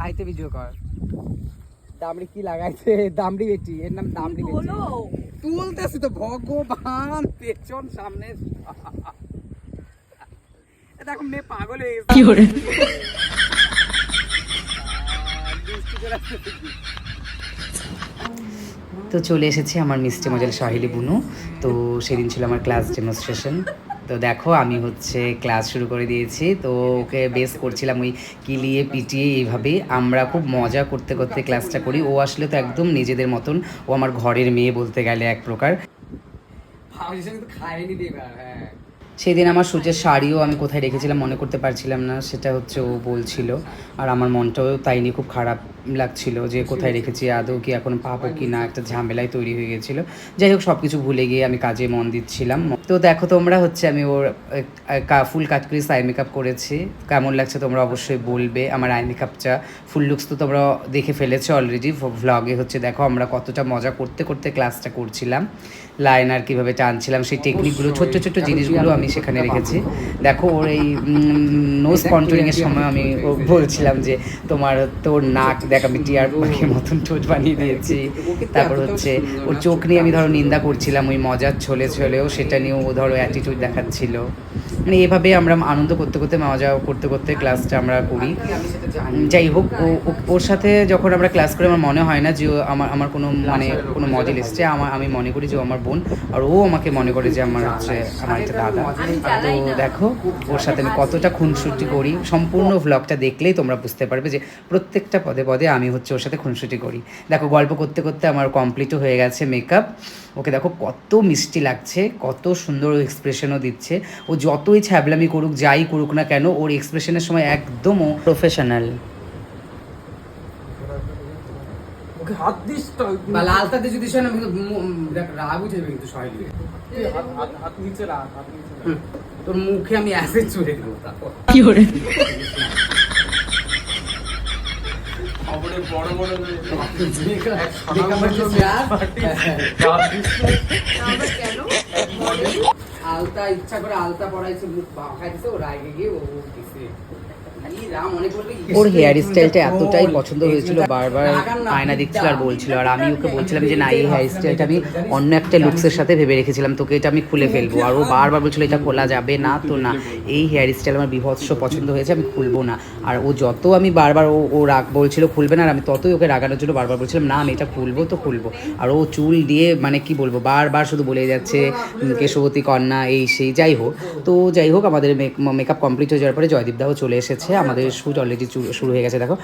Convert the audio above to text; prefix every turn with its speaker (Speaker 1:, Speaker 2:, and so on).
Speaker 1: আইতে ভিডিও কর। দামড়ি কি লাগাইছে? দামড়ি বেটি, এর নাম দামড়ি বেটি। তুলতেছি তো ভগবান, পেছন সামনে। দেখো মেয়ে পাগল হয়ে গেছে। কি করে? তো চলে এসেছি আমার মিষ্টি মজাল সাহিলি বুনু। তো সেদিন ছিল আমার ক্লাস ডেমনস্ট্রেশন। তো দেখো আমি হচ্ছে ক্লাস শুরু করে দিয়েছি। তো ওকে বেস করছিলাম ওই কিলিয়ে পিটিয়ে, এইভাবে আমরা খুব মজা করতে করতে ক্লাসটা করি। ও আসলে তো একদম নিজেদের মতন, ও আমার ঘরের মেয়ে বলতে গেলে এক প্রকার। সেদিন আমার সূর্যের শাড়িও আমি কোথায় রেখেছিলাম মনে করতে পারছিলাম না, সেটা হচ্ছে ও বলছিল। আর আমার মনটাও তাই নিয়ে খুব খারাপ লাগছিল যে কোথায় রেখেছি, আদৌ কি এখন পাবো কি না, একটা ঝামেলায় তৈরি হয়ে গেছিলো। যাই হোক, সব কিছু ভুলে গিয়ে আমি কাজে মন দিচ্ছিলাম। তো দেখো তোমরা হচ্ছে আমি ওর ফুল কাট করে আই মেকআপ করেছি। কেমন লাগছে তোমরা অবশ্যই বলবে। আমার আই মেকআপটা ফুল লুকস তো তোমরা দেখে ফেলেছো অলরেডি ভ্লগে। হচ্ছে দেখো আমরা কতটা মজা করতে করতে ক্লাসটা করছিলাম, লাইনার কীভাবে টানছিলাম, সেই টেকনিকগুলো, ছোট্ট ছোট্ট জিনিসগুলো আমি সেখানে রেখেছি। দেখো ওর এই নোজ কন্ট্রোলিংয়ের সময় আমি বলছিলাম যে তোর নাক দেখ, আমি টিয়ার পাখির মতন ঠোঁট বানিয়ে দিয়েছি। তারপর হচ্ছে ওর চোখ নিয়ে আমি ধরো নিন্দা করছিলাম ওই মজার ছলেও, সেটা নিয়েও ও ধরো অ্যাটিটিউড দেখাচ্ছিল। মানে এভাবে আমরা আনন্দ করতে করতে মজা করতে করতে ক্লাসটা আমরা করি। যাই হোক, ওর সাথে যখন আমরা ক্লাস করি আমার মনে হয় না যে আমার কোনো মডেল এসছে। আমি মনে করি যে ও আমার বোন, আর ও আমাকে মনে করে যে আমার একটা দাদা। তো দেখো ওর সাথে আমি কতটা খুনসুটি করি, সম্পূর্ণ ভ্লগটা দেখলেই তোমরা বুঝতে পারবে যে প্রত্যেকটা পদে পদে আমি হচ্ছে ওর সাথে খুনসুটি করি। দেখো গল্প করতে করতে আমার কমপ্লিটও হয়ে গেছে মেকআপ। ওকে দেখো কত মিষ্টি লাগছে, কত সুন্দর এক্সপ্রেশনও দিচ্ছে। ও যতই ছ্যাবলামি করুক, যাই করুক না কেন, ওর এক্সপ্রেশনের সময় একদম ও প্রফেশনাল। ওকে হাত দিস তো, বা লালটা দিয়ে যদি শোনা রাগ উঠে যাবে কিন্তু সবাই দিবে। হাত নিচে রাখ, হাত নিচে রাখ। তোর মুখে আমি অ্যাসিড ছুঁড়ে দেবো তারপর। কি করে? বড় বড় আলতা ইচ্ছা করে আলতা পড়াইছে, মুখ খাইছে, ও রাগে গিয়ে ও দিছে। ওর হেয়ার স্টাইলটা এতটাই পছন্দ হয়েছিল, বারবার আয়না দেখছিল আর বলছিল, আর আমি ওকে বলছিলাম যে না, এই হেয়ার স্টাইলটা আমি অন্য একটা লুকসের সাথে ভেবে রেখেছিলাম, তোকে এটা আমি খুলে ফেলবো। আর ও বারবার বলছিল এটা খোলা যাবে না, তো না, এই হেয়ার স্টাইল আমার বিভৎস পছন্দ হয়েছে, আমি খুলবো না। আর ও যত আমি বারবার ও রাগ বলছিল খুলবে না, আর আমি ততই ওকে রাগানোর জন্য বারবার বলছিলাম না, আমি এটা খুলবো তো খুলবো। আর ও চুল দিয়ে মানে কি বলবো, বারবার শুধু বলে যাচ্ছে কেশবতী কন্যা এই সেই। যাই হোক আমাদের মেকআপ কমপ্লিট হয়ে যাওয়ার পরে জয়দীপ দাও চলে এসেছে, আমাদের শ্যুট অলরেডি শুরু হয়ে গেছে। দেখো